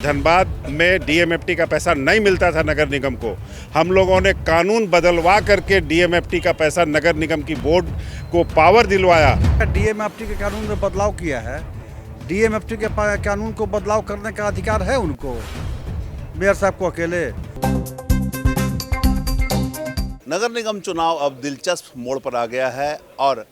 धनबाद में डीएमएफटी का पैसा नहीं मिलता था नगर निगम को। हम लोगों ने कानून बदलवा करके डीएमएफटी का पैसा नगर निगम की बोर्ड को पावर दिलवाया। डीएमएफटी के कानून में बदलाव किया है। डीएमएफटी के कानून को बदलाव करने का अधिकार है उनको, मेयर साहब को अकेले। नगर निगम चुनाव अब दिलचस्प मोड़ पर आ गया है और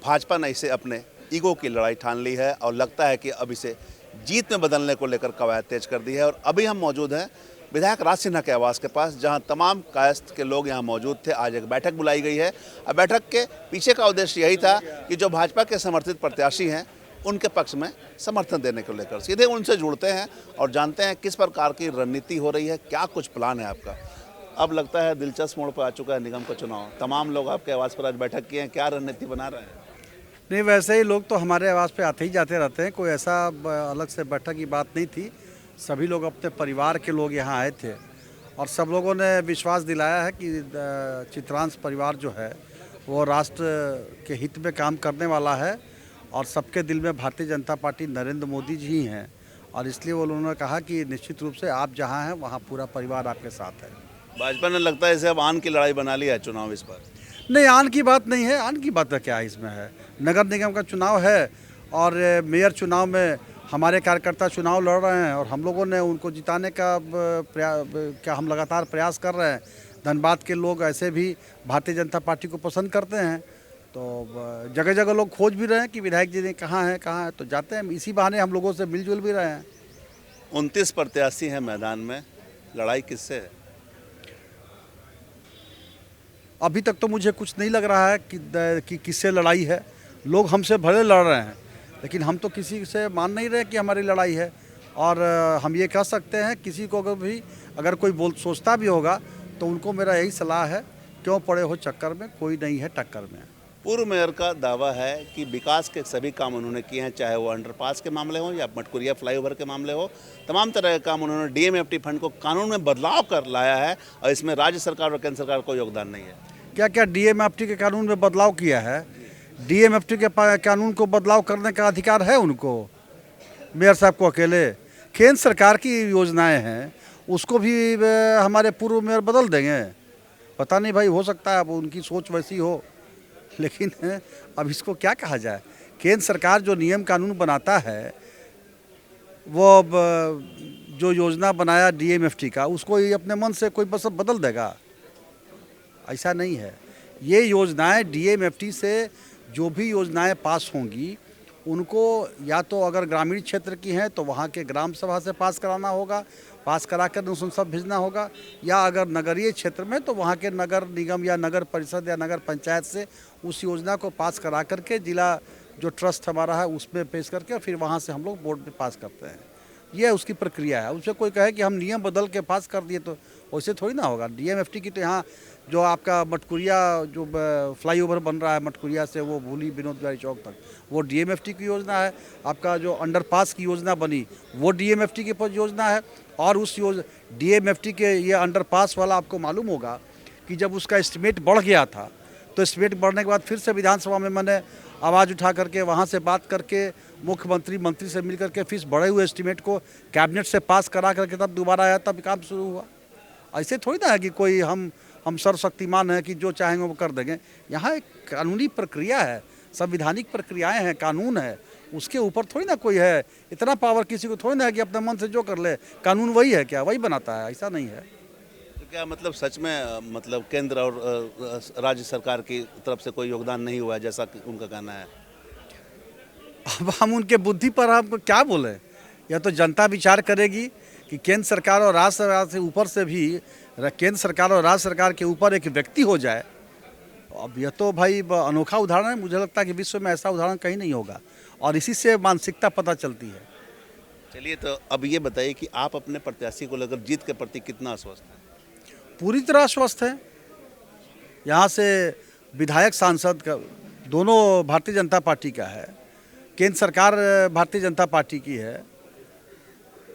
भाजपा ने इसे अपने ईगो की लड़ाई ठान ली है और लगता है कि अब इसे जीत में बदलने को लेकर कवायद तेज कर दी है। और अभी हम मौजूद हैं विधायक राज सिन्हा के आवास के पास, जहां तमाम कायस्थ के लोग यहां मौजूद थे। आज एक बैठक बुलाई गई है और बैठक के पीछे का उद्देश्य यही था कि जो भाजपा के समर्थित प्रत्याशी हैं उनके पक्ष में समर्थन देने को लेकर सीधे उनसे जुड़ते हैं और जानते हैं किस प्रकार की रणनीति हो रही है, क्या कुछ प्लान है आपका। अब लगता है दिलचस्प मोड़ पर आ चुका है निगम का चुनाव। तमाम लोग आपके आवास पर आज बैठक किए हैं, क्या रणनीति बना रहे हैं? नहीं, वैसे ही लोग तो हमारे आवास पे आते ही जाते रहते हैं, कोई ऐसा अलग से बैठक की बात नहीं थी। सभी लोग अपने परिवार के लोग यहाँ आए थे और सब लोगों ने विश्वास दिलाया है कि चित्रांश परिवार जो है वो राष्ट्र के हित में काम करने वाला है और सबके दिल में भारतीय जनता पार्टी नरेंद्र मोदी जी ही हैं। और इसलिए वो उन्होंने कहा कि निश्चित रूप से आप जहाँ हैं वहाँ पूरा परिवार आपके साथ है। भाजपा ने लगता है इसे अब आन की लड़ाई बना लिया है चुनाव इस बार। नहीं, आन की बात नहीं है। आन की बात तो क्या इसमें है, नगर निगम का चुनाव है और मेयर चुनाव में हमारे कार्यकर्ता चुनाव लड़ रहे हैं और हम लोगों ने उनको जिताने का क्या हम लगातार प्रयास कर रहे हैं। धनबाद के लोग ऐसे भी भारतीय जनता पार्टी को पसंद करते हैं, तो जगह जगह लोग खोज भी रहे हैं कि विधायक जी ने कहाँ हैं, तो जाते हैं। इसी बहाने हम लोगों से मिलजुल भी रहे हैं। 29 प्रत्याशी हैं मैदान में, लड़ाई किससे है? अभी तक तो मुझे कुछ नहीं लग रहा है कि किससे लड़ाई है। लोग हमसे भले लड़ रहे हैं लेकिन हम तो किसी से मान नहीं रहे कि हमारी लड़ाई है। और हम ये कह सकते हैं किसी को अगर कोई सोचता भी होगा तो उनको मेरा यही सलाह है, क्यों पड़े हो चक्कर में, कोई नहीं है टक्कर में। पूर्व मेयर का दावा है कि विकास के सभी काम उन्होंने किए हैं, चाहे वो अंडरपास के मामले हो या मटकुरिया फ्लाईओवर के मामले हो। तमाम तरह के काम उन्होंने डीएमएफटी फंड को कानून में बदलाव कर लाया है और इसमें राज्य सरकार और केंद्र सरकार को योगदान नहीं है। क्या क्या डीएमएफटी के कानून में बदलाव किया है? डीएमएफटी के कानून को बदलाव करने का अधिकार है उनको, मेयर साहब को अकेले। केंद्र सरकार की योजनाएं हैं उसको भी हमारे पूर्व मेयर बदल देंगे। पता नहीं भाई, हो सकता है अब उनकी सोच वैसी हो, लेकिन अब इसको क्या कहा जाए। केंद्र सरकार जो नियम कानून बनाता है, वो जो योजना बनाया डीएमएफटी का, उसको ही अपने मन से कोई बस बदल देगा, ऐसा नहीं है। ये योजनाएं डीएमएफटी से जो भी योजनाएं पास होंगी उनको या तो अगर ग्रामीण क्षेत्र की हैं तो वहाँ के ग्राम सभा से पास कराना होगा, पास करा कर उन सब भेजना होगा, या अगर नगरीय क्षेत्र में तो वहाँ के नगर निगम या नगर परिषद या नगर पंचायत से उस योजना को पास करा करके जिला जो ट्रस्ट हमारा है उसमें पेश करके फिर वहाँ से हम लोग बोर्ड में पास करते हैं। ये उसकी प्रक्रिया है। उससे कोई कहे कि हम नियम बदल के पास कर दिए तो वैसे थोड़ी ना होगा। डीएमएफटी की तो यहाँ जो आपका मटकुरिया जो फ्लाईओवर बन रहा है मटकुरिया से वो भूली विनोद बिहारी चौक तक, वो डीएमएफटी की योजना है। आपका जो अंडरपास की योजना बनी वो डीएमएफटी की योजना है। और उस डीएमएफटी के ये अंडरपास वाला आपको मालूम होगा कि जब उसका एस्टिमेट बढ़ गया था तो एस्टिमेट बढ़ने के बाद फिर से विधानसभा में मैंने आवाज़ उठा करके वहाँ से बात करके मंत्री से मिल करके फिर बढ़े हुए एस्टिमेट को कैबिनेट से पास करा करके तब दोबारा आया, तब काम शुरू हुआ। ऐसे थोड़ी ना है कि कोई हम सर्वशक्तिमान हैं कि जो चाहेंगे वो कर देंगे। यहाँ एक कानूनी प्रक्रिया है, संवैधानिक प्रक्रियाएं हैं, कानून है, उसके ऊपर थोड़ी ना कोई है। इतना पावर किसी को थोड़ी ना है कि अपने मन से जो कर ले। कानून वही है क्या, वही बनाता है, ऐसा नहीं है। तो क्या मतलब सच में मतलब केंद्र और राज्य सरकार की तरफ से कोई योगदान नहीं हुआ है जैसा उनका कहना है? अब हम उनके बुद्धि पर हम क्या बोले, या तो जनता विचार करेगी कि केंद्र सरकार और राज्य सरकार से ऊपर से भी केंद्र सरकार और राज्य सरकार के ऊपर एक व्यक्ति हो जाए। अब यह तो भाई अनोखा उदाहरण है। मुझे लगता है कि विश्व में ऐसा उदाहरण कहीं नहीं होगा और इसी से मानसिकता पता चलती है। चलिए, तो अब ये बताइए कि आप अपने प्रत्याशी को लेकर जीत के प्रति कितना आश्वस्त हैं? पूरी तरह आश्वस्त है। यहाँ से विधायक सांसद का दोनों भारतीय जनता पार्टी का है, केंद्र सरकार भारतीय जनता पार्टी की है।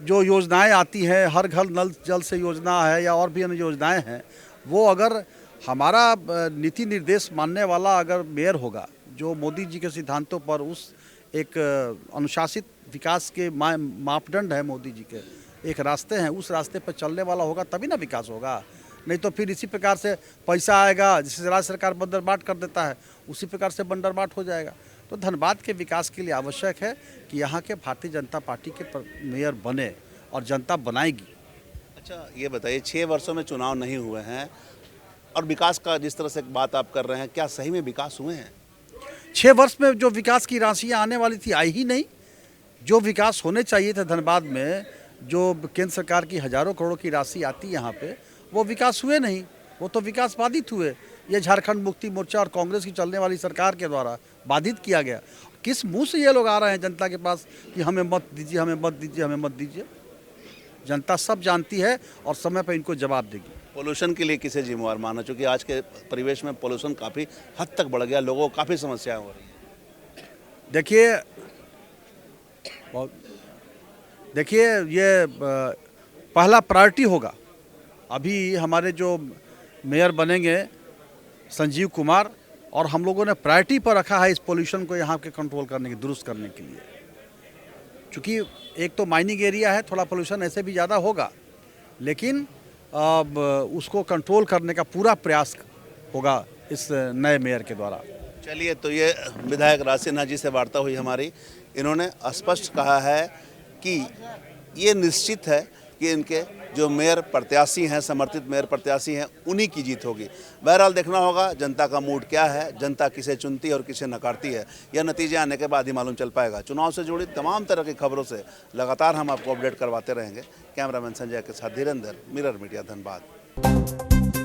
जो योजनाएं आती हैं, हर घर नल जल से योजना है या और भी अन्य योजनाएं हैं, वो अगर हमारा नीति निर्देश मानने वाला अगर मेयर होगा जो मोदी जी के सिद्धांतों पर उस एक अनुशासित विकास के मापदंड है मोदी जी के, एक रास्ते हैं, उस रास्ते पर चलने वाला होगा तभी ना विकास होगा। नहीं तो फिर इसी प्रकार से पैसा आएगा, जैसे राज्य सरकार बंदर बांट कर देता है उसी प्रकार से बंदर बांट हो जाएगा। तो धनबाद के विकास के लिए आवश्यक है कि यहाँ के भारतीय जनता पार्टी के मेयर बने और जनता बनाएगी। अच्छा ये बताइए, 6 वर्षों में चुनाव नहीं हुए हैं और विकास का जिस तरह से बात आप कर रहे हैं, क्या सही में विकास हुए हैं? 6 वर्ष में जो विकास की राशियाँ आने वाली थी आई ही नहीं। जो विकास होने चाहिए थे धनबाद में, जो केंद्र सरकार की हज़ारों करोड़ की राशि आती है यहाँ पे, वो विकास हुए नहीं। वो तो विकास बाधित हुए। ये झारखंड मुक्ति मोर्चा और कांग्रेस की चलने वाली सरकार के द्वारा बाधित किया गया। किस मुंह से ये लोग आ रहे हैं जनता के पास कि हमें मत दीजिए, हमें मत दीजिए, हमें मत दीजिए? जनता सब जानती है और समय पर इनको जवाब देगी। पोल्यूशन के लिए किसे जिम्मेवार माना, चूँकि आज के परिवेश में पोल्यूशन काफ़ी हद तक बढ़ गया, लोगों को काफ़ी समस्याएं हो रही हैं। देखिए ये पहला प्रायोरिटी होगा। अभी हमारे जो मेयर बनेंगे संजीव कुमार, और हम लोगों ने प्रायोरिटी पर रखा है इस पोल्यूशन को यहाँ के कंट्रोल करने की, दुरुस्त करने के लिए। क्योंकि एक तो माइनिंग एरिया है, थोड़ा पोल्यूशन ऐसे भी ज़्यादा होगा, लेकिन अब उसको कंट्रोल करने का पूरा प्रयास होगा इस नए मेयर के द्वारा। चलिए, तो ये विधायक राज सिन्हा जी से वार्ता हुई हमारी। इन्होंने स्पष्ट कहा है कि ये निश्चित है कि इनके जो मेयर प्रत्याशी हैं, समर्थित मेयर प्रत्याशी हैं, उन्हीं की जीत होगी। बहरहाल देखना होगा जनता का मूड क्या है, जनता किसे चुनती है और किसे नकारती है, यह नतीजे आने के बाद ही मालूम चल पाएगा। चुनाव से जुड़ी तमाम तरह की खबरों से लगातार हम आपको अपडेट करवाते रहेंगे। कैमरामैन संजय के साथ धीरेंद्र, मिरर मीडिया, धनबाद।